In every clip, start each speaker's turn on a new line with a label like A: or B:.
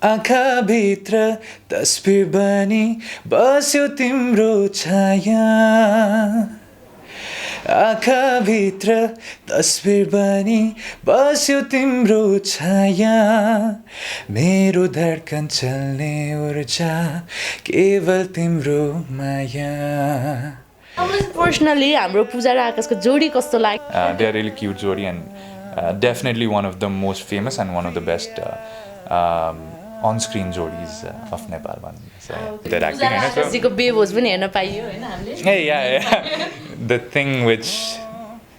A: आँखाभित्र तस्बिर बनी बस्यो तिम्रो छाया आँखाभित्र तस्बिर बनी बस्यो तिम्रो छाया मेरो धड्कन चल्ने ऊर्जा केवल तिम्रो माया
B: पर्सनली हाम्रो पूजा र आकाशको जोडी कस्तो लाग्यो
A: They are really cute जोडी and definitely one of the most famous and one of the best on-screen jodis of Nepal. Their acting,
B: आकाशजीको बेभोज पनि हेर्न पाइयो हैन हामीले
A: Hey, yeah. The thing which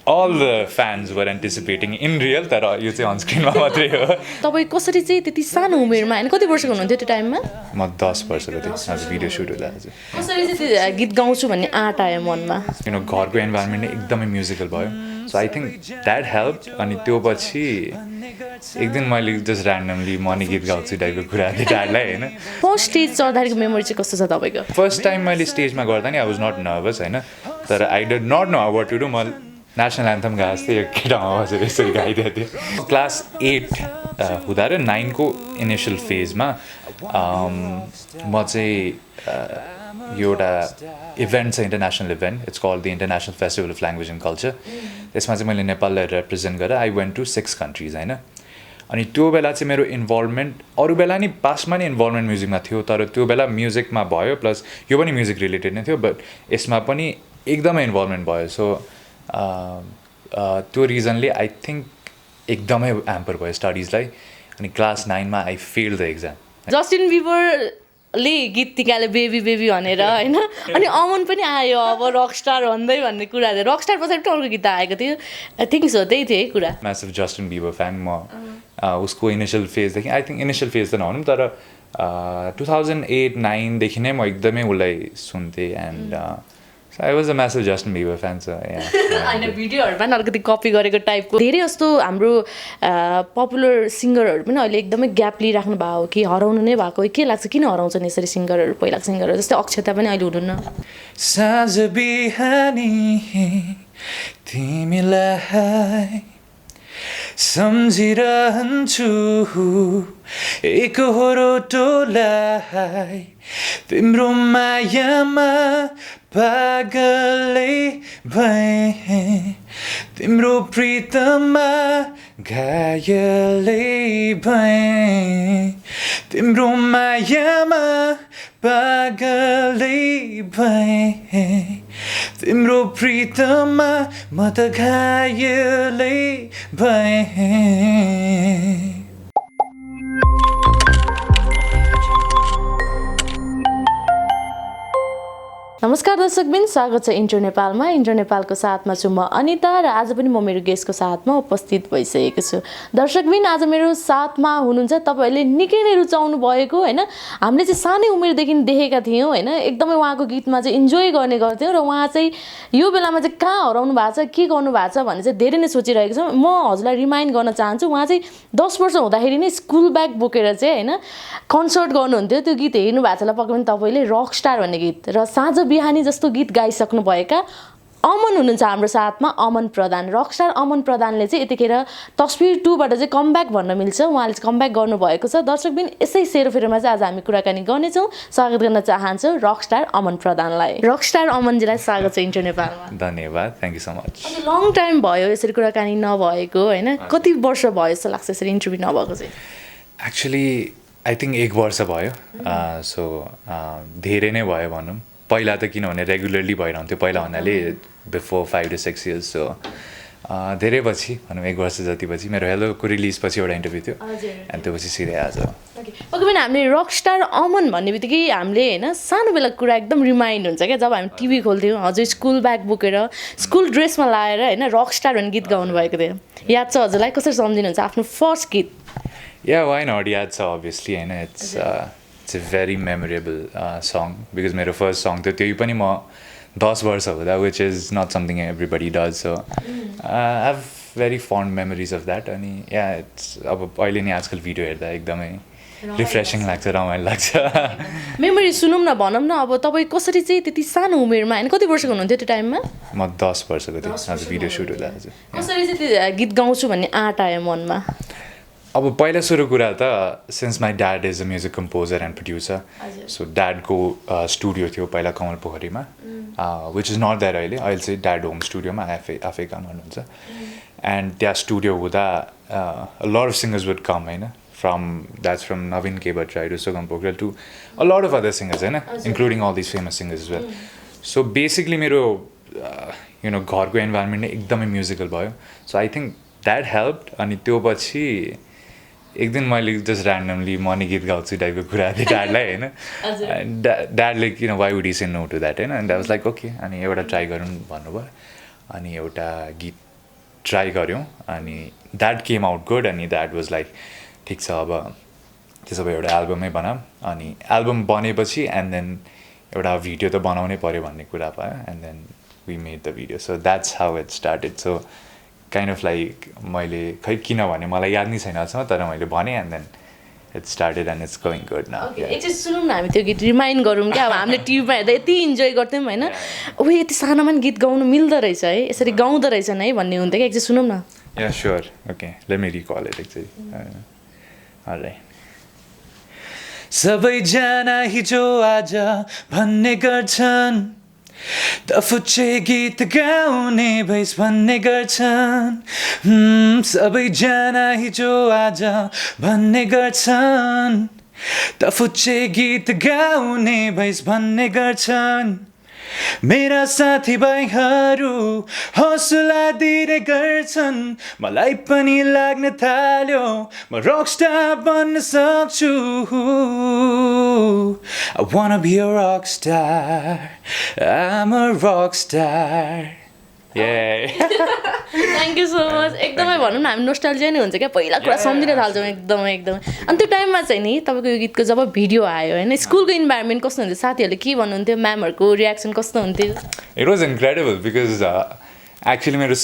A: all the fans were anticipating in real, तर यो चाहिँ on screen मा मात्रै हो.
B: तपाई कसरी चाहिँ त्यति सानो उमेरमा हैन कति वर्षको हुनुहुन्थ्यो त्यो टाइममा
A: म 10 वर्षको थिएँ आज भिडियो सुट हुँदा आज.
B: कसरी चाहिँ त्यो गीत गाउँछु भन्ने आँट आयो मनमा
A: घरको इन्भाइरोमेन्ट नै एकदमै म्युजिकल भयो. So I think that help. अनि त्यो पछि एक दिन मैले जस्ट ऱ्यान्डमली म नि गीत गाउँछु टाइपको कुरा थिएँ ड्याडलाई होइन.
B: फर्स्ट स्टेज चढ्दाखेरिको मेमोरी चाहिँ कस्तो छ तपाईँको
A: फर्स्ट टाइम मैले स्टेजमा गर्दा नि आई वाज नट नर्भस होइन. तर I did not know what to do. म नेसनल एन्थम गाएको थिएँ एक केटामा बसेर यसरी गाइदिएको थिएँ. क्लास 8 हुँदा र 9 को इनिसियल फेजमा म चाहिँ एउटा इभेन्ट छ international event. It's called the international festival of language and culture. त्यसमा चाहिँ मैले नेपाललाई रिप्रेजेन्ट गरेर आई वेन्ट टु 6 कन्ट्रिज होइन. अनि त्यो बेला चाहिँ मेरो इन्भल्भमेन्ट अरू बेला नि पासमा नि इन्भल्भमेन्ट म्युजिकमा थियो तर त्यो बेला म्युजिकमा भयो प्लस यो पनि म्युजिक रिलेटेड नै थियो. बट यसमा पनि एकदमै इन्भल्भमेन्ट भयो. सो त्यो रिजनले आई थिङ्क एकदमै ह्याम्पर भयो स्टडिजलाई. अनि क्लास 9मा I fail the exam.
B: Justin बिबरले गीत निकाल्यो बेबी बेबी भनेर होइन अनि अमन पनि आयो अब रकस्टार भन्दै भन्ने कुरा थियो. रकस्टार पछाडि पनि अर्को गीत आएको थियो आई थिङ्क सो त्यही थियो है कुरा.
A: म्यासिभ जस्टिन बिबर फ्यान म. उसको इनिसियल फेजदेखि आई थिङ्क इनिसियल फेज त नभनौँ तर 2008-09देखि नै म एकदमै उसलाई सुन्थेँ. And I was a massive Justin Bieber fan.
B: होइन भिडियोहरूमा पनि अलिकति कपी गरेको टाइपको धेरै जस्तो हाम्रो पपुलर सिङ्गरहरू पनि अहिले एकदमै ग्याप लिइराख्नु भएको हो कि हराउनु नै भएको हो. के लाग्छ किन हराउँछन् यसरी सिङ्गरहरू पहिलाको सिङ्गरहरू जस्तै अक्षता पनि अहिले हुनुहुन्न.
A: साँझ बिहानी तिमीलाई सम्झिरहन्छु एकहोरो टोलाई तिम्रो मायामा पागलै भएँ तिम्रो प्रीतमा घायलै भएँ तिम्रो मायामा पागलै भएँ तिम्रो प्रीतमा म त घायलै भएँ.
B: नमस्कार दर्शकबिन स्वागत छ इन्टर नेपालमा. इन्टर नेपालको साथमा छु म अनिता र आज पनि म मेरो गेस्टको साथमा उपस्थित भइसकेको छु. दर्शकबिन आज मेरो साथमा हुनुहुन्छ तपाईँहरूले निकै नै रुचाउनु भएको होइन. हामीले चाहिँ सानै उमेरदेखि देखेका थियौँ होइन. एकदमै उहाँको गीतमा चाहिँ इन्जोय गर्ने गर्थ्यौँ र उहाँ चाहिँ यो बेलामा चाहिँ कहाँ हराउनु भएको छ के गर्नु भएको छ भन्ने चाहिँ धेरै नै सोचिरहेको छ. म हजुरलाई रिमाइन्ड गर्न चाहन्छु उहाँ चाहिँ 10 वर्ष हुँदाखेरि नै स्कुल ब्याग बोकेर चाहिँ होइन कन्सर्ट गर्नुहुन्थ्यो. त्यो गीत हेर्नु भएको छ होला पक्कै पनि तपाईँले रकस्टार भन्ने गीत र साँझ बिहानी जस्तो गीत गाइसक्नुभएका अमन हुनुहुन्छ हाम्रो साथमा. अमन प्रधान रकस्टार अमन प्रधानले चाहिँ यतिखेर तस्बिर 2बाट चाहिँ कमब्याक भन्न मिल्छ. उहाँले चाहिँ कमब्याक गर्नुभएको छ. दर्शकबिन यसै सेरोफेरोमा चाहिँ आज हामी कुराकानी गर्नेछौँ. स्वागत गर्न चाहन्छु रकस्टार अमन प्रधानलाई. रकस्टार अमनजीलाई स्वागत छ इन्टर नेपालमा.
A: धन्यवाद. Thank you so much.
B: Long time भयो यसरी कुराकानी नभएको होइन. कति वर्ष भयो जस्तो लाग्छ यसरी इन्टरभ्यू नभएको चाहिँ.
A: एक्चुली आई थिङ्क 1 वर्ष भयो. सो धेरै नै भयो भनौँ. पहिला त किनभने रेगुलरली भइरहन्थ्यो पहिला भन्नाले बिफोर 5 to 6 years. सो धेरै पछि भनौँ 1 वर्ष जति पछि मेरो हेलोको रिलिज पछि एउटा इन्टरभ्यू थियो अनि त्यो पछि सिधै आज.
B: पक्कै पनि हामीले रकस्टार अमन भन्ने बित्तिकै हामीले होइन सानो बेलाको कुरा एकदम रिमाइन्ड हुन्छ क्या. जब हामी टिभी खोल्थ्यौँ हजुर स्कुल ब्याग बोकेर स्कुल ड्रेसमा लाएर होइन रकस्टार भन्ने गीत गाउनु भएको थियो. याद छ हजुरलाई कसरी सम्झिनुहुन्छ आफ्नो फर्स्ट गीत.
A: या वाइ नट याद छ अभियसली होइन. It's a very memorable song because मेरो फर्स्ट सङ थियो. त्यही पनि म 10 वर्ष हुँदा which is not something everybody does. So I have very fond memories of that. अनि या इट्स अब अहिले नि आजकल भिडियो हेर्दा एकदमै रिफ्रेसिङ लाग्छ रमाइलो लाग्छ.
B: मेमोरी सुनौँ न भनौँ न. अब तपाईँ कसरी चाहिँ त्यति सानो उमेरमा होइन कति वर्षको हुनुहुन्थ्यो त्यो टाइममा.
A: म 10 वर्षको थिएँ आज भिडियो सुट हुँदा. हजुर
B: कसरी चाहिँ त्यो गीत गाउँछु भन्ने आँट आयो मनमा.
A: अब पहिला सुरु कुरा त since my dad is a music composer and producer so ड्याडको स्टुडियो थियो पहिला कमल पोखरीमा विच इज नट द्याट अहिले चाहिँ ड्याड होम स्टुडियोमा आफै काम गर्नुहुन्छ एन्ड त्यहाँ स्टुडियो हुँदा lot of singers would come होइन from Naveen K Bhattarai to Sugam Pokharel to a lot of other singers होइन including all this famous singers as well so basically मेरो घरको इन्भाइरोमेन्ट नै एकदमै म्युजिकल भयो so I think that help अनि त्यो पछि एक दिन मैले जस्ट ऱ्यान्डमली म नि गीत गाउँछु टाइपको कुरा थिएँ ड्याडलाई होइन ड्याडले किन why would you say no to that होइन and that was like okay अनि एउटा ट्राई गरौँ भन्नुभयो अनि एउटा गीत ट्राई गऱ्यौँ अनि द्याट केम आउट गुड अनि द्याट वाज लाइक ठिक छ अब त्यसो भए एउटा एल्बमै बनाऊँ अनि एल्बम बनेपछि एन्ड देन एउटा भिडियो त बनाउनै पऱ्यो भन्ने कुरा पायो and then we made the video so that's how it started so kind of like मैले खै किनभने मलाई याद नै छैन अहिलेसम्म तर मैले भनेँ and then it started and it's going good now
B: एकचोटि सुनौँ न हामी त्यो गीत रिमाइन्ड गरौँ क्या अब हामीले टिभीमा हेर्दा यति इन्जोय गर्थ्यौँ होइन ओ यति सानोमा नि गीत गाउनु मिल्दो रहेछ है यसरी गाउँदो रहेछन् है भन्ने हुन्थ्यो क्या एकचोटि सुनौँ न
A: yeah sure okay let me recall it actually alright सबैजना हिजो आज भन्ने गर्छन् दफुच्चे गीत गाउने भइस भन्ने गर्छन् सबैजना हिजो आज भन्ने गर्छन् दफुच्चे गीत गाउने भइस भन्ने गर्छन् मेरा साथीभाइहरू हौसला दिने गर्छन् मलाई पनि लाग्न थाल्यो म रकस्टार बन्न सक्छु I wanna be a rock star I'm a rock star
B: thank you so much एकदमै भनौँ न हामी नोस्टाल्जिया नै हुन्छ क्या पहिला कुरा सम्झिन थाल्छौँ एकदमै अनि त्यो टाइममा चाहिँ नि तपाईँको यो गीतको जब भिडियो आयो होइन स्कुलको इन्भाइरोमेन्ट कस्तो हुन्थ्यो साथीहरूले के भन्नुहुन्थ्यो म्यामहरूको रियाक्सन कस्तो हुन्थ्यो
A: it was incredible because actually मेरो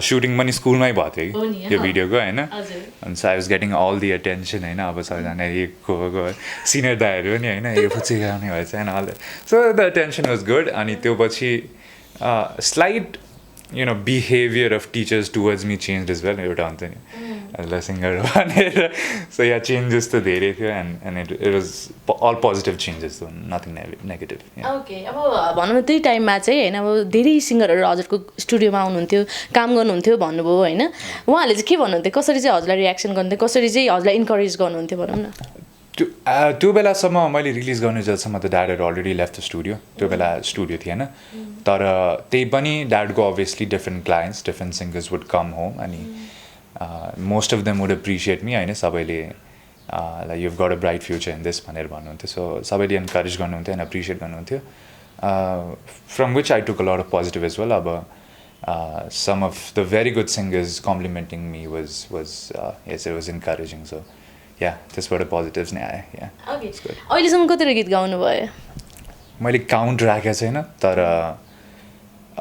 A: सुटिङ पनि स्कुलमै भएको थियो यो भिडियोको होइन अनि so I was getting all the attention होइन अब सबैजना को सिनियर दाइहरू पनि होइन यो पछि गाउने भएछ होइन all so the attention was good अनि त्यो पछि slight you know behavior of teachers towards me changed as well एउटा हुन्छ नि ल सिङ्गर भनेर सो या चेन्जेस त धेरै थियो and it was all positive changes nothing negative
B: okay अब भनौँ न त्यही टाइममा चाहिँ होइन अब धेरै सिङ्गरहरू हजुरको स्टुडियोमा आउनुहुन्थ्यो काम गर्नुहुन्थ्यो भन्नुभयो होइन उहाँहरूले चाहिँ के भन्नुहुन्थ्यो कसरी चाहिँ हजुरलाई रियाक्सन गर्नुहुन्थ्यो कसरी चाहिँ हजुरलाई इन्करेज गर्नुहुन्थ्यो भनौँ न
A: त्यो बेलासम्म मैले रिलिज गर्ने जतिसम्म त ड्याडहरू अलरेडी लेफ्ट द स्टुडियो त्यो बेला स्टुडियो थिएन तर त्यही पनि ड्याडको obviously different clients different singers would come home अनि most of them would appreciate me होइन सबैले like you've got a bright future in this भनेर भन्नुहुन्थ्यो सो सबैले इन्करेज गर्नुहुन्थ्यो एन्ड एप्रिसिएट गर्नुहुन्थ्यो from which I took a lot of positive as well अब some of the very good singers complimenting me was it was encouraging so yeah त्यसबाट positives नै आयो
B: अहिलेसम्म कतिवटा गीत गाउनु भयो
A: मैले काउन्ट राखेको छैन तर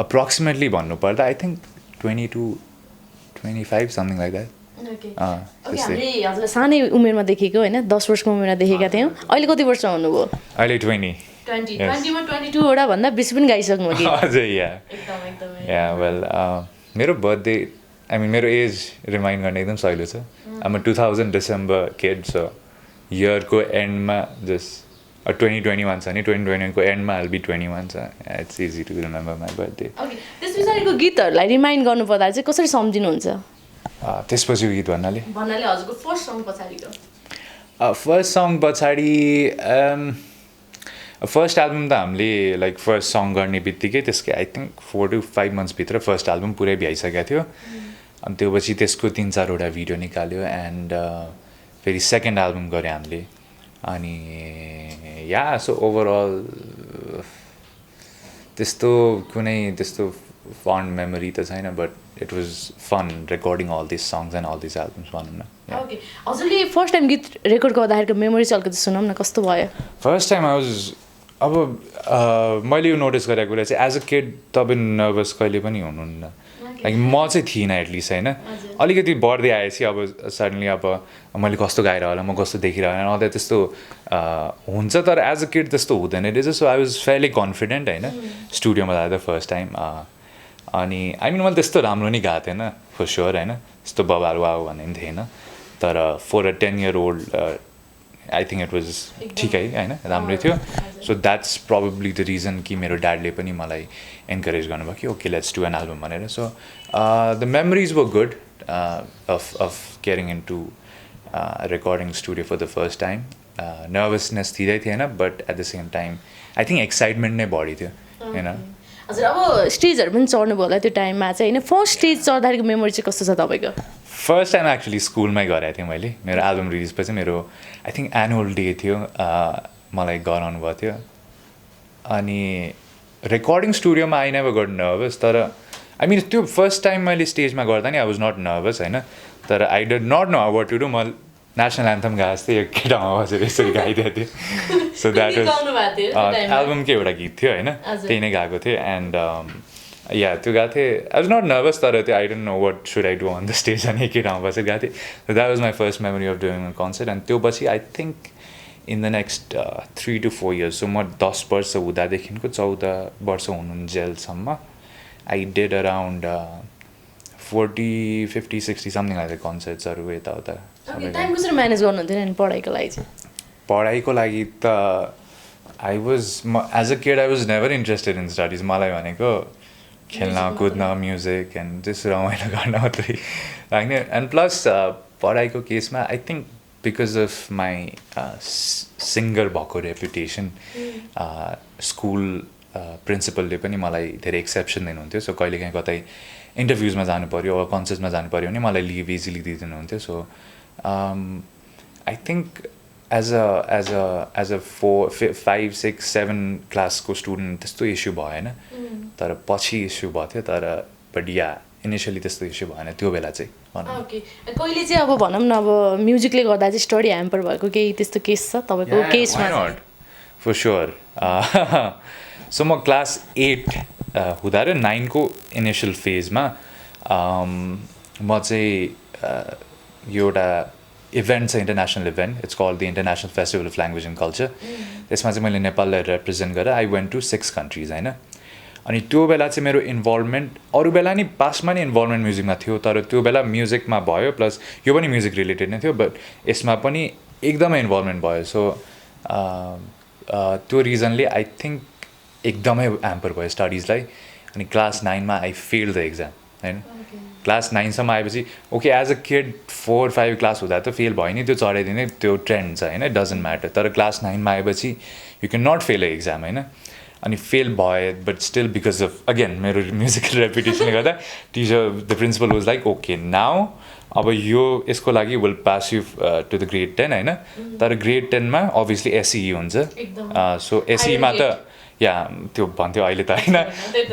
A: अप्रोक्सिमेटली भन्नुपर्दा I think 22-25 something like that
B: हजुरलाई सानै उमेरमा देखेको होइन 10 वर्षको उमेरमा देखेका थियौँ अहिले कति वर्ष हुनुभयो
A: अहिले
B: 20मा 22वटा भन्दा बेसी पनि गाइसक्नु
A: अझै या वेल मेरो बर्थडे आई मिन मेरो एज रिमाइन्ड गर्ने एकदम सहिलो छ आम 2000 डिसेम्बर किड सो इयरको एन्डमा जस्ट 2021 छ नि 2021को एन्डमा विल बी 21 छ it's easy to remember my birthday
B: त्यस पछाडिको गीतहरूलाई रिमाइन्ड गर्नुपर्दा चाहिँ कसरी सम्झिनुहुन्छ
A: त्यसपछिको गीत भन्नाले
B: हजुरको फर्स्ट सङ पछाडिको
A: फर्स्ट सङ पछाडि फर्स्ट एल्बम त हामीले लाइक फर्स्ट सङ गर्ने बित्तिकै त्यसकै आई थिङ्क 4 to 5 मन्थ्सभित्र फर्स्ट एल्बम पुरै भ्याइसकेको थियो अनि त्यो पछि त्यसको 3-4वटा भिडियो निकाल्यो एन्ड फेरि सेकेन्ड एल्बम गऱ्यो हामीले अनि या सो ओभरअल त्यस्तो कुनै त्यस्तो फन्ड मेमोरी त छैन but it was fun recording all this songs and all this albums भनौँ न
B: ओके हजुरले फर्स्ट टाइम गीत रेकर्ड गर्दाखेरिको मेमोरी चाहिँ अलिकति सुनौँ न कस्तो भयो
A: फर्स्ट टाइम आई वाज अब मैले यो नोटिस गरेको कुरा चाहिँ एज अ किड तपाईँ नर्भस कहिले पनि हुनुहुन्न लाइक म चाहिँ थिइनँ एटलिस्ट होइन अलिकति बढ्दै आएपछि अब सडनली अब मैले कस्तो गाएर होला म कस्तो देखिरहेको होला त्यस्तो हुन्छ तर एज अ किड त्यस्तो हुँदैन रहेछ so I was Fairlie confident होइन स्टुडियोमा जाँदा फर्स्ट टाइम अनि आई मिन मैले त्यस्तो राम्रो नि गएको थिएन फर स्योर होइन त्यस्तो बबाल वाउ भन्ने पनि थिएन तर for a 10-year-old I think it was ठिकै होइन राम्रै थियो so that's probably the reason कि मेरो ड्याडले पनि मलाई एन्करेज गर्नुभयो कि okay let's do an album भनेर so the memories were good of getting in to recording studio for the first time nervousness थिँदै थिएन but at the same time I think excitement नै बढी थियो होइन
B: हजुर अब स्टेजहरू पनि चढ्नु भयो होला त्यो टाइममा चाहिँ होइन फर्स्ट स्टेज चढ्दाखेरिको मेमोरी चाहिँ कस्तो छ तपाईँको
A: फर्स्ट टाइम एक्चुली स्कुलमै गरेको थिएँ मैले मेरो एल्बम रिलिजपछि मेरो आई थिङ्क एनुअल डे थियो मलाई गराउनु भएको थियो अनि रेकर्डिङ स्टुडियोमा आई नेभर गट नर्भस तर आई मिन त्यो फर्स्ट टाइम मैले स्टेजमा गर्दा नि आई वाज नट नर्भस होइन तर I did not know what to do म नेसनल एन्थम गाएको थिएँ एक केटामा बसेर यसरी गाइदिएको थिएँ सो द्याट वाज एल्बमकै एउटा गीत थियो होइन त्यही नै गाएको थिएँ एन्ड या त्यो गएको थिएँ आई वाज नट नर्भस तर त्यो I don't know what should I do on the stage अनि एक केटामा बसेर गएको थिएँ that was my first memory of doing a concert अनि त्यो पछि I think in the next 3 to 4 years so म 10 वर्ष हुँदादेखिको 14 वर्ष हुनुन्जेलसम्म I did around 40, 50, 60 something like कन्सर्ट्सहरू यताउता
B: टाइम कसरी म्यानेज गर्नुहुन्थ्यो नि पढाइको लागि चाहिँ
A: पढाइको लागि त I was as a kid I was never interested in studies मलाई भनेको खेल्न कुद्न म्युजिक एन्ड त्यस्तो रमाइलो गर्न मात्रै लाग्ने एन्ड प्लस पढाइको केसमा I think because of my singer भएको रेपुटेसन स्कुल प्रिन्सिपलले पनि मलाई धेरै एक्सेप्सन दिनुहुन्थ्यो सो कहिलेकाहीँ कतै इन्टरभ्युजमा जानु पऱ्यो वा कन्सर्ट्समा जानु पऱ्यो भने मलाई लिभ इजिली दिइदिनुहुन्थ्यो so I think as a 4, 5, 6, 7 क्लासको स्टुडेन्ट त्यस्तो इस्यु भएन तर पछि इस्यु भएको थियो तर बट या इनिसियली त्यस्तो इस्यु भएन त्यो बेला चाहिँ
B: ओके कहिले चाहिँ अब भनौँ न अब म्युजिकले गर्दा चाहिँ स्टडी ह्याम्पर भएको केही त्यस्तो केस छ तपाईँको केसमा
A: फर स्योर सो म क्लास 8 हुँदा र 9 को इनिसियल फेजमा म चाहिँ एउटा इभेन्ट छ international event it's called the international festival of language and culture त्यसमा चाहिँ मैले नेपाललाई रिप्रेजेन्ट गरेर आई वेन्ट टु 6 कन्ट्रिज होइन अनि त्यो बेला चाहिँ मेरो इन्भल्भमेन्ट अरू बेला नि पासमा नि इन्भल्भमेन्ट म्युजिकमा थियो तर त्यो बेला म्युजिकमा भयो प्लस यो पनि म्युजिक रिलेटेड नै थियो बट यसमा पनि एकदमै इन्भल्भमेन्ट भयो सो त्यो रिजनले आई थिङ्क एकदमै ह्याम्पर भयो स्टडिजलाई अनि क्लास 9मा आई फेल द एक्जाम होइन क्लास 9सम्म आएपछि okay as a kid 4, 5 class हुँदा त फेल भयो नि त्यो चढाइदिने त्यो ट्रेन्ड छ होइन डजन्ट म्याटर तर क्लास 9मा आएपछि you can not fail a exam होइन अनि फेल भयो but still because of again मेरो म्युजिकल रेपुटेसनले गर्दा teacher the principal was like okay now अब यो यसको लागि will pass you to the grade 10 होइन तर ग्रेड 10मा अभियसली एसई हुन्छ सो एसईमा त या त्यो भन्थ्यो अहिले त होइन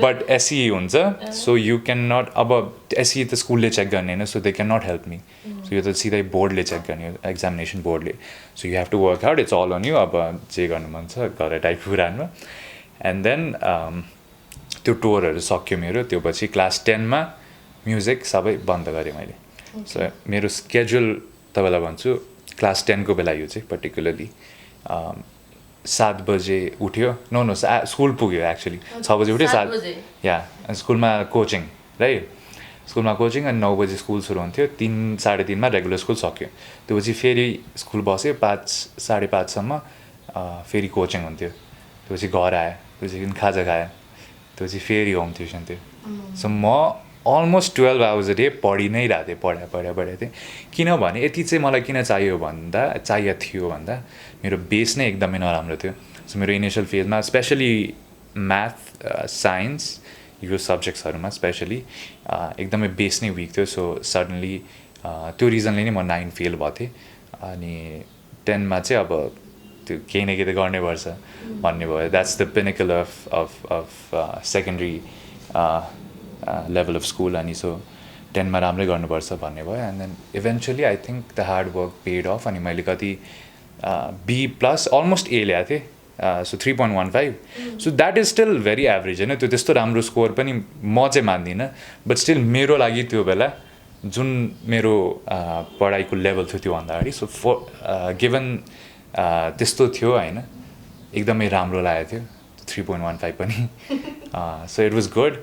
A: बट एसई हुन्छ सो यु क्यान नट अब एसई त स्कुलले चेक गर्ने होइन so they can not help me so यो त सिधै बोर्डले चेक गर्ने एक्जामिनेसन बोर्डले so you have to work out it's all on you अब जे गर्नु मन छ गरेर टाइप कुरामा एन्ड देन त्यो टुरहरू सक्यो मेरो त्यो पछि क्लास 10मा म्युजिक सबै बन्द गरेँ मैले सो मेरो स्केड्युल तपाईँलाई भन्छु क्लास 10को बेला यो चाहिँ पर्टिकुलरली 7 बजे उठ्यो नो स्कुल पुग्यो एक्चुली 6 बजे उठ्यो 7 या स्कुलमा कोचिङ राइट स्कुलमा कोचिङ अनि 9 बजे स्कुल सुरु हुन्थ्यो 3, 3:30मा रेगुलर स्कुल सक्यो त्यो पछि फेरि स्कुल बस्यो 5, 5:30सम्म फेरि कोचिङ हुन्थ्यो त्यो पछि घर आयो त्यो पछि खाजा खायो त्यो पछि फेरि होम ट्युसन थियो सो म अलमोस्ट 12 आवर्स अ डे पढि नै रहेको थिएँ पढाएको थिएँ किनभने यति चाहिँ मलाई किन चाहिएको थियो भन्दा मेरो बेस नै एकदमै नराम्रो थियो सो मेरो इनिसियल फेजमा स्पेसली म्याथ साइन्स यो सब्जेक्ट्सहरूमा स्पेसली एकदमै बेस नै विक थियो सो सडनली त्यो रिजनले नै म 9 फेल भएको थिएँ अनि 10मा चाहिँ अब त्यो केही न केही त गर्नै पर्छ भन्ने भयो that's the pinnacle of secondary level of school अनि सो 10मा राम्रै गर्नुपर्छ भन्ने भयो and then eventually I think the hard work paid off अनि मैले कति B+ अलमोस्ट A ल्याएको थिएँ so 3.15 so that is still very average होइन त्यो त्यस्तो राम्रो स्कोर पनि म चाहिँ मान्दिनँ बट स्टिल मेरो लागि त्यो बेला जुन मेरो पढाइको लेभल थियो त्योभन्दा अगाडि सो गिभन त्यस्तो थियो होइन एकदमै राम्रो लागेको थियो 3.15 पनि सो इट वाज गुड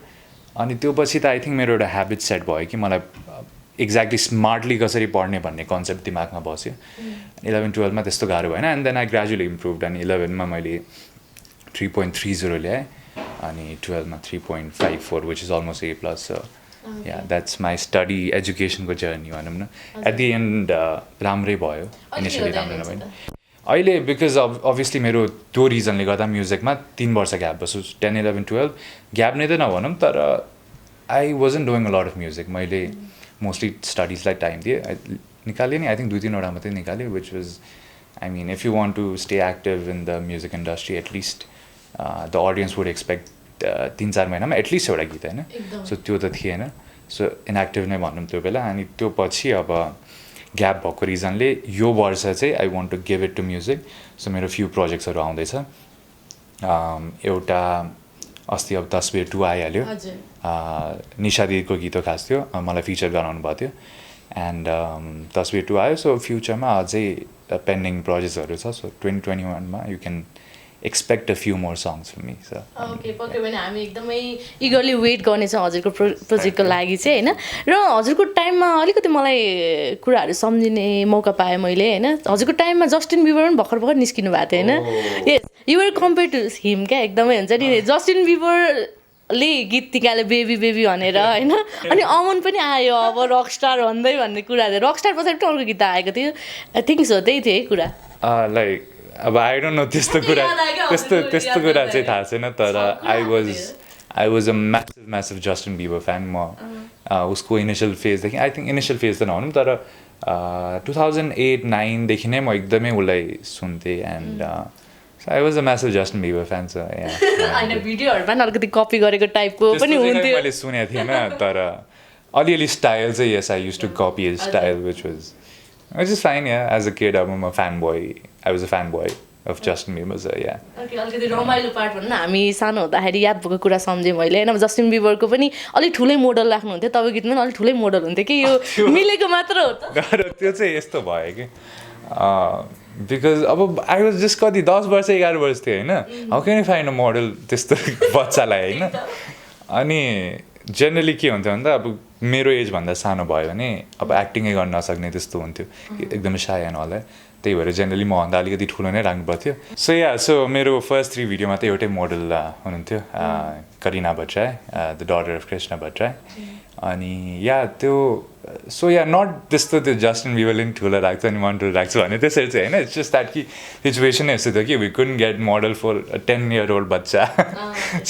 A: अनि त्यो पछि त आई थिङ्क मेरो एउटा ह्याबिट सेट भयो कि मलाई एक्ज्याक्टली स्मार्टली कसरी पढ्ने भन्ने कन्सेप्ट दिमागमा बस्यो 11-12मा त्यस्तो गाह्रो भएन and then I gradually improved अनि 11मा मैले 3.30 ल्याएँ अनि 12मा 3.54 which is almost A+. Yeah that's my study एजुकेसनको जर्नी भनौँ न एट दि एन्ड राम्रै भयो इनिसियली राम्रो नभए अहिले बिकज अभियसली मेरो त्यो रिजनले गर्दा म्युजिकमा 3 वर्ष ग्याप बस्छु 10, 11, 12 ग्याप नै त नभनौँ तर I wasn't doing a lot of music मैले मोस्टली स्टडिजलाई टाइम दिएँ निकालेँ नि आई थिङ्क 2-3वटा मात्रै निकालेँ which was I mean if you want to stay active in the music industry at least the audience would expect 3-4 महिनामा एटलिस्ट एउटा गीत होइन सो त्यो त थिएन सो इनएक्टिभ नै भनौँ त्यो बेला अनि त्यो पछि अब ग्याप भएको रिजनले यो वर्ष चाहिँ I want to give it to music so मेरो फ्यु प्रोजेक्ट्सहरू आउँदैछ एउटा अस्ति अब तस्बिर 2 आइहाल्यो निशा दिदीको गीत खास थियो मलाई फिचर गराउनु भएको थियो एन्ड तस्बिर 2 आयो सो फ्युचरमा अझै पेन्डिङ प्रोजेक्ट्सहरू छ सो 2021मा you can expect a few more songs from me. So
B: okay पक्कै पनि हामी एकदमै इगरली वेट गर्नेछौँ हजुरको प्रोजेक्टको लागि चाहिँ होइन र हजुरको टाइममा अलिकति मलाई कुराहरू सम्झिने मौका पाएँ मैले होइन हजुरको टाइममा जस्टिन बिबर पनि भर्खर निस्किनु भएको थियो होइन यस युआर कम्पेयर टु हिम क्या एकदमै हुन्छ नि जस्टिन बिबरले गीत निकाल्यो बेबी बेबी भनेर होइन अनि अमन पनि आयो अब रकस्टार भन्दै भन्ने कुरा थियो रकस्टार पछाडि अर्को गीत आएको थियो आई थिङ्क सो त्यही थियो है कुरा
A: लाइक अब आई डोन्ट नो त्यस्तो कुरा चाहिँ थाहा छैन तर I was a massive Justin Bieber fan म उसको इनिसियल फेजदेखि आई थिङ्क इनिसियल फेज त नभनौँ तर 2008-09देखि नै म एकदमै उसलाई सुन्थेँ and I was a massive Justin Bieber fan छ
B: होइन भिडियोहरूमा अलिकति कपी गरेको टाइपको पनि हुन्थ्यो
A: मैले सुनेको थिएन तर अलिअलि स्टाइल चाहिँ yes I used to copy his style which is fine yeah as a kid अब म fan boy I was a fanboy of Justin Bieber, so yeah.
B: Okay, अलिकति रमाइलो पार्ट भन्नु न हामी सानो हुँदाखेरि याद भएको कुरा सम्झेँ मैले होइन जस्टिन बिबरको पनि अलिक ठुलै मोडल राख्नुहुन्थ्यो तपाईँ गीतमा पनि अलिक ठुलै मोडल हुन्थ्यो कि यो मिलेको मात्र हो त
A: त्यो चाहिँ यस्तो भयो कि बिकज अब आई वाज जस्ट कति 10 वर्ष 11 वर्ष थियो होइन how can you find a model त्यस्तो बच्चालाई होइन अनि जेनरली के हुन्थ्यो भन्दा अब मेरो एजभन्दा सानो भयो भने अब एक्टिङै गर्न नसक्ने त्यस्तो हुन्थ्यो एकदमै साय एन्ड अल त्यही भएर जेनरली मभन्दा अलिकति ठुलो नै राख्नु पर्थ्यो सो मेरो फर्स्ट 3 भिडियोमा त एउटै मोडल हुनुहुन्थ्यो Karina Bhattarai the daughter of Krishna Bhattarai अनि या त्यो सो या नट त्यस्तो त्यो जस्टिन बिबरले पनि ठुलो राख्छ अनि मन ठुलो राख्छ भने त्यसरी चाहिँ होइन इट्स जस्ट द्याट कि सिचुएसन यस्तो थियो कि we couldn't get model for 10-year-old बच्चा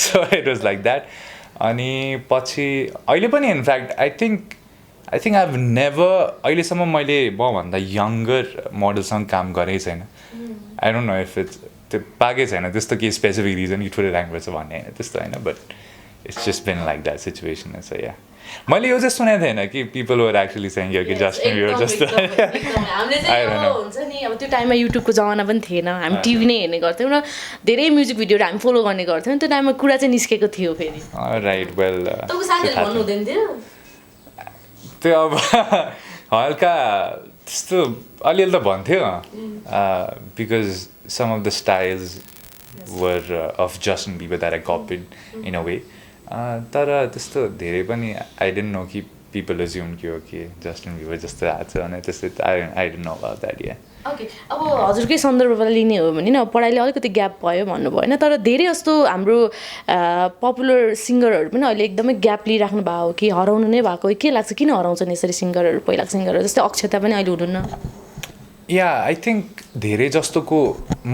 A: so it was like that अनि पछि अहिले पनि in fact I think I have never अहिलेसम्म मैले मभन्दा यङ्गर मोडलसँग काम गरेकै छैन I don't know if it's त्यो पाएकै छैन त्यस्तो केही स्पेसिफिक रिजन कि ठुलो राख्नुपर्छ भन्ने होइन त्यस्तो होइन but it's just been like that situation so yeah मैले यो चाहिँ सुनेको थिएन कि पिपल वर एक्चुली सेङ कि जस्टिन बिबर जस्तो
B: हुन्छ नि अब त्यो टाइममा युट्युबको जमाना पनि थिएन हामी टिभी नै हेर्ने गर्थ्यौँ र धेरै म्युजिक भिडियोहरू हामी फलो गर्ने गर्थ्यौँ त्यो टाइममा कुरा चाहिँ निस्केको थियो फेरि
A: राइट वेल
B: भन्नु हुँदैन थियो
A: त्यो अब हल्का त्यस्तो अलिअलि त भन्थ्यो because some of the styles were of Justin Bieber that I copied in a way तर त्यस्तो धेरै पनि आई डेन्ट नो कि पिपल एज्युम कि हो कि जस्टिन बिबर जस्तो आएको छ भने त्यस्तै I don't know about that yeah
B: okay अब हजुरकै सन्दर्भबाट लिने हो भने नि पढाइले अलिकति ग्याप भयो भन्नुभयो होइन तर धेरै जस्तो हाम्रो पपुलर सिङ्गरहरू पनि अहिले एकदमै ग्याप लिइराख्नु भएको हो कि हराउनु नै भएको के लाग्छ किन हराउँछन् यसरी सिङ्गरहरू पहिलाको सिङ्गरहरू जस्तै अक्षता पनि अहिले हुनुहुन्न
A: या आई थिङ्क धेरै जस्तोको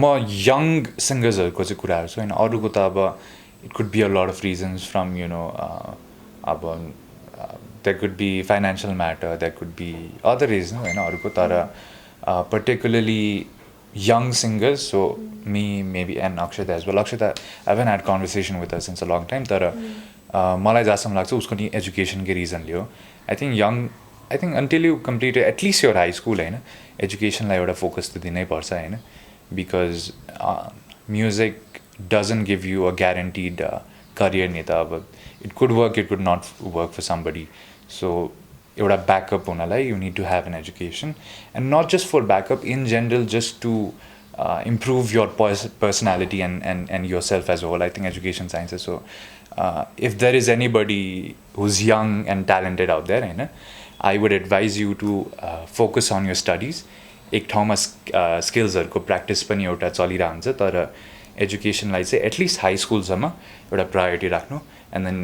A: म यङ सिङ्गर्सहरूको चाहिँ कुराहरू छु होइन अरूको त अब it could be a lot of reasons from you know अब that could be financial matter that could be other reason होइन अरूको तर particularly young singers, so me maybe and Akshita as well. Akshita, I haven't had conversation with her since a long time. तर मलाई जहाँसम्म लाग्छ उसको नि एजुकेसनकै रिजनले हो I think until you complete at least एउटा हाई स्कुल होइन एजुकेसनलाई एउटा फोकस त दिनै पर्छ होइन because music doesn't give you a guaranteed career नि त अब it could work it could not work for somebody so एउटा ब्याकअप हुनलाई you need to have an education and not just for backup in general just to improve your personality and your self as whole I think education चाहिन्छ so if there is anybody who is young and talented out there होइन I would advise you to focus on your studies एक ठाउँमा स्किल्सहरूको practice पनि एउटा चलिरहन्छ तर एजुकेसनलाई चाहिँ at least high स्कुलसम्म एउटा priority राख्नु एन्ड देन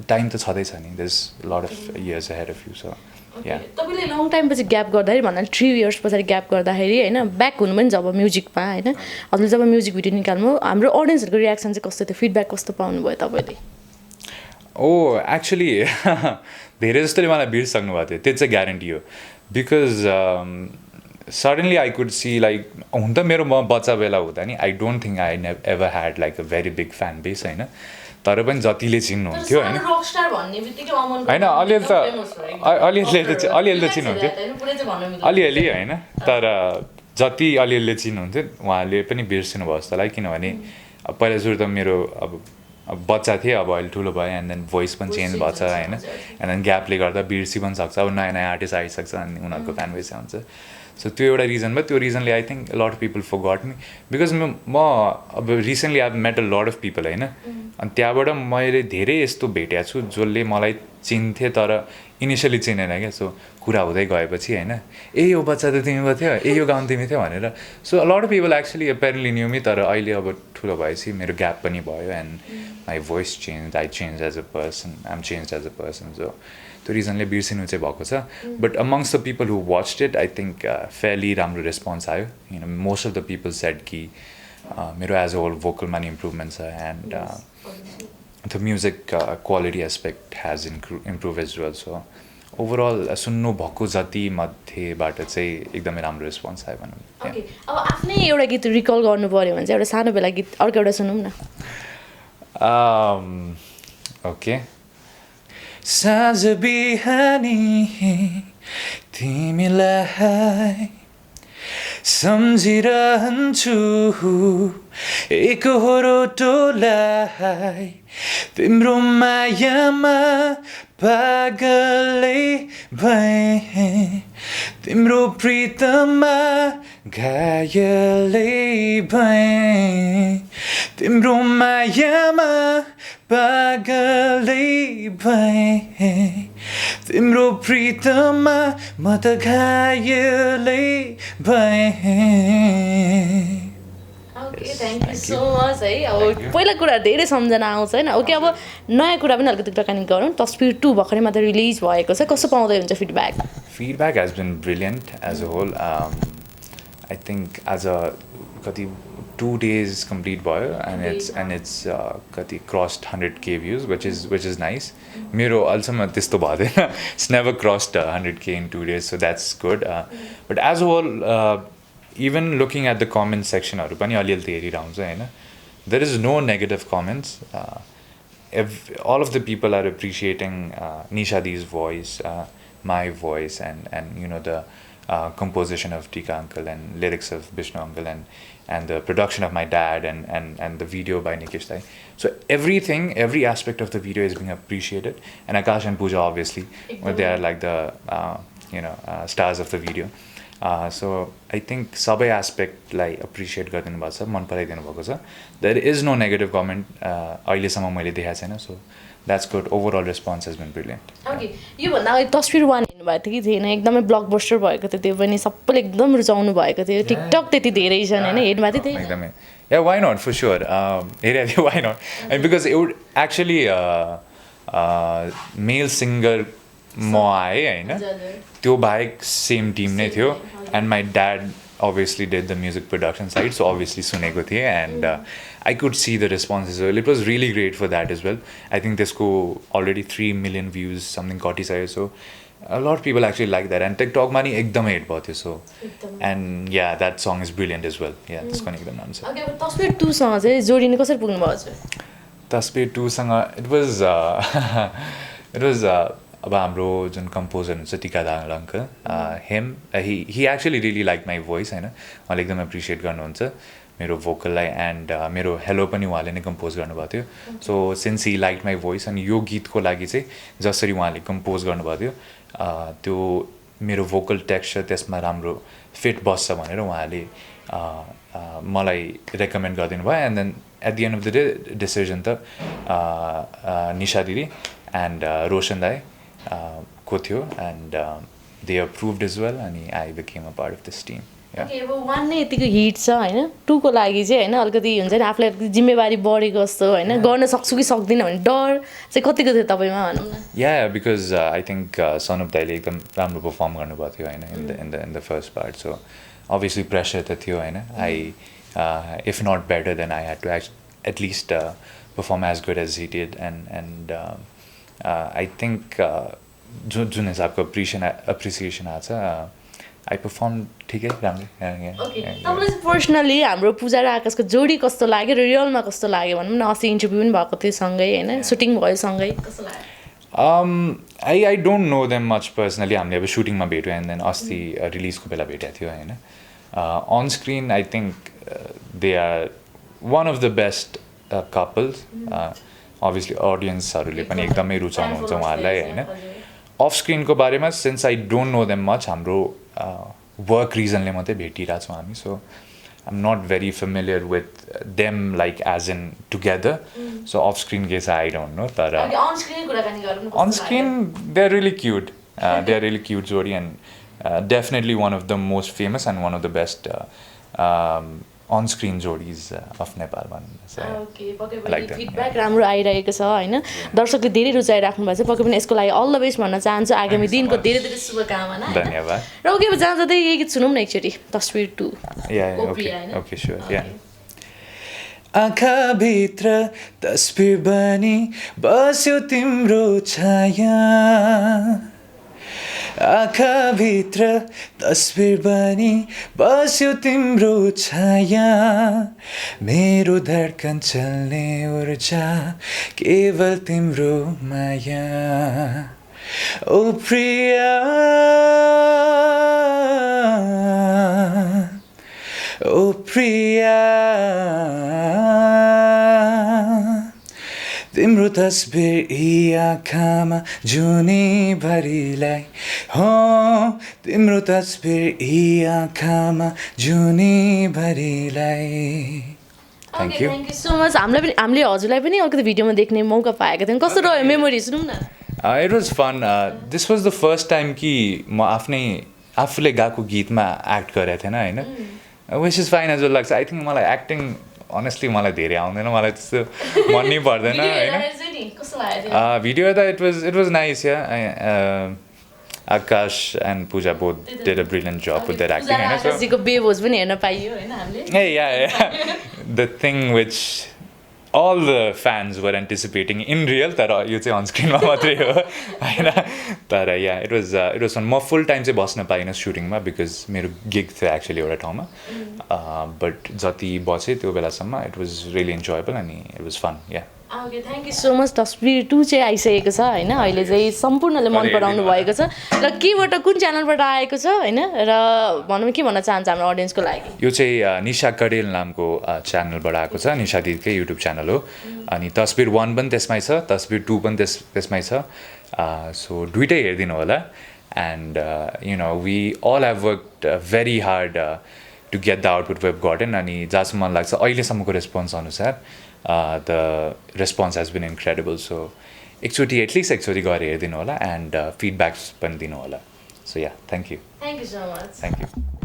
A: टाइम त छँदैछ नि this lot of years ahead of you so yeah
B: तपाईँले लङ टाइम पछि ग्याप गर्दाखेरि भन्दा 3 इयर्स पछाडि ग्याप गर्दाखेरि होइन ब्याक हुनु पनि जब म्युजिकमा होइन हजुरले जब म्युजिक भिडियो निकाल्नु हाम्रो अडियन्सहरूको रियाक्सन चाहिँ कस्तो थियो फिडब्याक कस्तो पाउनुभयो तपाईँले
A: ओ एक्चुली धेरै जस्तोले मलाई बिर्सक्नु भएको थियो त्यो चाहिँ ग्यारेन्टी हो because suddenly I could see like हुन त मेरो म बच्चा बेला हुँदा नि I don't think I ever had like a very big fan base होइन तर पनि जतिले चिन्नुहुन्थ्यो होइन होइन अलिअलि त चिन्नुहुन्थ्यो अलिअलि होइन तर जति अलिअलि चिन्नुहुन्थ्यो उहाँले पनि बिर्सिनु भयो जस्तो लाग्यो किनभने पहिला सुरु त मेरो अब बच्चा थिएँ अब अहिले ठुलो भयो एन्ड देन भोइस पनि चेन्ज भएको छ होइन एन्ड देन ग्यापले गर्दा बिर्सी पनि सक्छ अब नयाँ नयाँ आर्टिस्ट आइसक्छ अनि उनीहरूको फ्यान बेस हुन्छ सो त्यो एउटा रिजन भयो त्यो रिजनले I think lot of people forgot me because म अब recently I met a lot of people होइन अनि त्यहाँबाट मैले धेरै यस्तो भेटेको छु जसले मलाई चिन्थे तर इनिसियली चिनेन क्या सो कुरा हुँदै गएपछि होइन ए यो बच्चा त तिमी थियो ए यो गाउँ तिमी थियो भनेर so lot of people actually apparently knew me तर अहिले अब ठुलो भएपछि मेरो ग्याप पनि भयो and my voice change I change as a person I am change as a person so त्यो रिजनले बिर्सिनु चाहिँ भएको छ but amongst the people who watched it I think fairly राम्रो रेस्पोन्स आयो होइन most of the people said कि मेरो एज अ होल भोकलमा नि इम्प्रुभमेन्ट छ and the music quality aspect has improve as well so overall सुन्नु भएको जति मध्येबाट चाहिँ एकदमै राम्रो रेस्पोन्स आयो भनौँ
B: अब आफ्नै एउटा गीत रिकल गर्नु पऱ्यो भने चाहिँ एउटा सानो बेला गीत अर्को एउटा सुनौँ न
A: ओके साँझ बिहानी तिमीलाई सम्झिरहन्छु एकहोरो टोलाई तिम्रो मायामा पागलै भएँ तिम्रो प्रीतमा घायलै भएँ तिम्रो मायामा पागलै भएँ तिम्रो प्रीतमा म त घायलै भएँ
B: थ्याङ्क यू सो मच है अब पहिला कुरा धेरै सम्झना आउँछ होइन ओके अब नयाँ कुरा पनि अलिकति कुराकानी गरौँ तस्बिर 2 भर्खरै मात्र रिलिज भएको छ कस्तो पाउँदै हुन्छ
A: feedback has been brilliant as a whole I think as a कति 2 days कम्प्लिट भयो एन्ड इट्स कति crossed 100K views which is nice मेरो अहिलेसम्म त्यस्तो भएन it's never crossed 100K in 2 days so that's good but as a whole even looking at the comment सेक्सनहरू पनि अलिअलि हेरिरहन्छ होइन there is no negative comments all of the people are appreciating Nisha Di's voice, my voice and you know the composition of Tika uncle and lyrics of Bishnu uncle and the production of my dad and the video by Nikesh Dai. So every aspect of the video is being appreciated and Akash and Pooja obviously they are like the stars of the video. So I think sabai aspect like appreciate गरिदिनु भएको छ मन पराइदिनु भएको छ there is no negative comment अहिलेसम्म मैले देखाएको छैन so that's good overall response has been brilliant.
B: Okay योभन्दा अगाडि तस्बिर 1 हेर्नुभएको थियो कि थिएन एकदमै ब्लकबस्टर भएको थियो त्यो पनि सबैले एकदम रुचाउनु भएको थियो टिकटक त्यति धेरै छन् होइन हेर्नुभएको थियो
A: एकदमै yeah why not for sure हेरेको थियो why not and because it would actually male singer म आएँ होइन त्यो बाहेक सेम टिम नै थियो and my dad obviously did the music production side so obviously सुनेको थिएँ and I could see the response as well it was really great for that as well I think त्यसको already 3 million views something कटिसक्यो so a lot of people actually like that and TikTok मा नि एकदमै hit भयो त्यो so and yeah that song is brilliant as well yeah त्यसको नि एकदम राम्रो छ
B: okay अब तस्बिर 2 सँग चाहिँ जोडिने कसरी पुग्नु भयो हजुर
A: तस्बिर 2 सँग it was अब हाम्रो जुन कम्पोजर हुन्छ टिका Dang uncle him he actually really like my voice होइन उहाँले एकदम एप्रिसिएट गर्नुहुन्छ मेरो भोकललाई एन्ड मेरो हेलो पनि उहाँले नै कम्पोज गर्नुभएको थियो so since he like my voice अनि यो गीतको लागि चाहिँ जसरी उहाँले कम्पोज गर्नुभएको थियो त्यो मेरो भोकल टेक्स्चर त्यसमा राम्रो फिट बस्छ भनेर उहाँले मलाई रेकमेन्ड गरिदिनु भयो and then at the end of the day decision त निशा दिदी एन्ड रोशन दाई को थियो and they approved as well अनि I became a part of this team
B: Okay, अब 1 नै यतिको हिट छ होइन 2 को लागि चाहिँ होइन अलिकति हुन्छ नि आफूलाई अलिकति जिम्मेवारी बढेको जस्तो होइन गर्न सक्छु कि सक्दिनँ भन्ने डर चाहिँ कतिको थियो तपाईँमा भनौँ न
A: yeah because I think Sanup दाइले एकदम राम्रो पर्फर्म गर्नुभएको थियो होइन in the first part so obviously pressure त थियो होइन I if not better than I had to at least perform as good as he did and I think जुन हिसाबको एप्रिसिएसन आएको छ आई पर्फर्म ठिकै राम्रै
B: तपाईँलाई पर्सनली हाम्रो पूजा र आकाशको जोडी कस्तो लाग्यो र रियलमा कस्तो लाग्यो भनौँ न अस्ति इन्टरभ्यू पनि भएको थियो सँगै होइन सुटिङ भयो सँगै कस्तो लाग्यो
A: I don't know them much personally हामीले अब सुटिङमा भेट्यो एन्ड देन अस्ति रिलिजको बेला भेटेको थियो होइन on screen I think they are one of the best couples obviously अडियन्सहरूले पनि एकदमै रुचाउनुहुन्छ उहाँहरूलाई होइन अफ स्क्रिनको बारेमा since I don't know them much हाम्रो वर्क रिजनले मात्रै भेटिरहेको छौँ हामी so I am not very familiar with them like as in together so off screen के छ आई डोन्ट नो तर on screen they are really cute they are really cute जोडी and definitely one of the most famous and one of the best on screen जोडिज of Nepal
B: feedback राम्रो आइरहेको छ होइन दर्शकले धेरै रुचाइराख्नु भएको छ पक्कै पनि यसको लागि अल द बेस्ट भन्न चाहन्छु आगामी दिनको धेरै धेरै शुभकामना
A: धन्यवाद
B: र ओके जाँदा जाँदै यही गीत सुनौँ न एकचोटि तस्बिर 2
A: ओके स्योर या आँखाभित्र तस्बिर बनी बस्यो तिम्रो छाया आँखाभित्र तस्बिर बनी बस्यो तिम्रो छाया मेरो धड्कन चल्ने ऊर्जा केवल तिम्रो माया ओ प्रिया ओ प्रिया तिम्रो तस्बिर यी आँखामा जुनीभरिलाई हो तिम्रो तस्बिर यी आँखामा जुनीभरिलाई थ्याङ्क यू
B: सो मच हामीले हजुरलाई पनि अलिकति भिडियोमा देख्ने मौका पाएका थियौँ कस्तो रह्यो मेमोरी सुनौँ न
A: it was fun this was the first time कि म आफूले गाएको गीतमा एक्ट गरेको थिएन होइन which is fine as well लाग्छ आई थिङ्क मलाई एक्टिङ अनेस्टली मलाई धेरै आउँदैन मलाई त्यस्तो मन नै पर्दैन होइन भिडियो त it was nice yeah Akash and Puja both did a brilliant job with their acting होइन
B: सो बेबोज पनि हेर्न पाइयो होइन हामीले
A: yeah the thing which all the fans were anticipating in real तर यो चाहिँ अन स्क्रिनमा मात्रै हो होइन तर या इट वाज फन म फुल टाइम चाहिँ बस्न पाइनँ सुटिङमा बिकज मेरो गिग थियो एक्चुली एउटा ठाउँमा बट जति बसेँ त्यो बेलासम्म इट वाज रियली इन्जोयबल अनि it was fun yeah
B: okay thank you so much तस्बिर 2 चाहिँ आइसकेको छ होइन अहिले चाहिँ सम्पूर्णले मन पराउनु भएको छ र केबाट कुन च्यानलबाट आएको छ होइन र भनौँ के भन्न चाहन्छ हाम्रो अडियन्सको लागि
A: यो चाहिँ निशा कडेल नामको च्यानलबाट आएको छ निशा दिदीकै युट्युब च्यानल हो अनि तस्बिर 1 पनि त्यसमै छ तस्बिर 2 पनि त्यसमै छ सो दुइटै हेरिदिनु होला and you know we all have worked very hard to get the output we've gotten अनि जहाँसम्म मन लाग्छ अहिलेसम्मको रेस्पोन्स अनुसार the response has been incredible so एकचोटि एटलिस्ट एकचोटि गएर हेरिदिनु होला एन्ड फिडब्याक्स पनि दिनु होला so yeah thank you
B: so much
A: thank you